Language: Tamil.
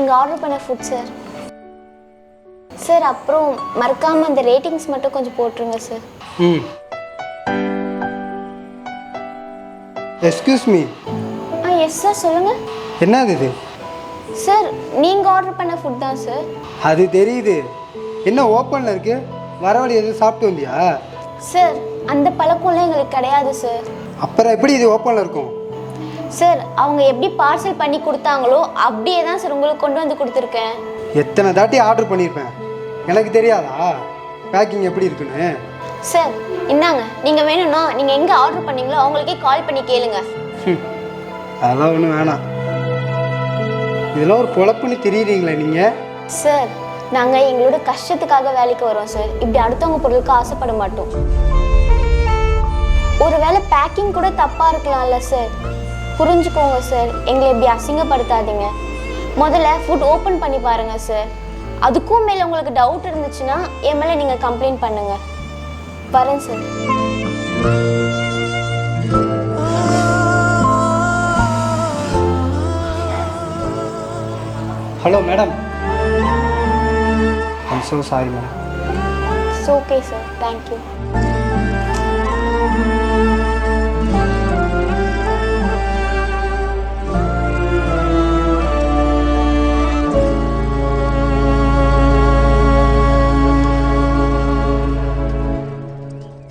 நீங்கள் ஆர்டர் பண்ண ஃபுட் சார். சார் அப்புறம் மறக்காமல் அந்த ரேட்டிங்ஸ் மட்டும் கொஞ்சம் போட்டுருங்க sir. Excuse me. Yes sir, சொல்லுங்கள். என்னது இது? சார் நீங்கள் ஆர்டர் பண்ண ஃபுட் தான் சார். அது தெரியுது. என்ன ஓப்பனில் இருக்கு? வர வழி எதுவும் சாப்பிட்டு வந்தியா? சார் அந்த பழக்கம்லாம் எங்களுக்கு கிடையாது சார். அப்புறம் எப்படி இது ஓப்பனில் இருக்கும்? சார் அவங்க எப்படி பார்சல் பண்ணி கொடுத்தாங்களோ அப்படியே தான் சார் உங்களுக்கு கொண்டு வந்து கொடுத்துருக்கேன். எத்தனை தாட்டி ஆர்டர் பண்ணியிருப்பேன், எனக்கு தெரியாதா பேக்கிங் எப்படி இருக்குன்னு? சார் இந்தாங்க, நீங்கள் வேணும்னா நீங்கள் எங்கே ஆர்டர் பண்ணீங்களோ அவங்களுக்கே கால் பண்ணி கேளுங்க. அதெல்லாம் ஒன்றும் வேணாம். இதெல்லாம் ஒரு பொழப்புன்னு தெரியுறீங்களா நீங்கள்? சார் நாங்கள் எங்களோட கஷ்டத்துக்காக வேலைக்கு வரோம் சார். இப்படி அடுத்தவங்க பொருளுக்கு ஆசைப்பட மாட்டோம். ஒரு வேளை பேக்கிங் கூட தப்பாக இருக்கலாம்ல சார், புரிஞ்சுக்கோங்க சார். எங்களை இப்படி அசிங்கப்படுத்தாதீங்க. முதல்ல ஃபுட் ஓப்பன் பண்ணி பாருங்கள் சார். அதுக்கும் மேலே உங்களுக்கு டவுட் இருந்துச்சுன்னா என் மேலே நீங்கள் கம்ப்ளைண்ட் பண்ணுங்கள். வரேன் sir. Hello madam. I'm so sorry madam. It's okay sir, thank you.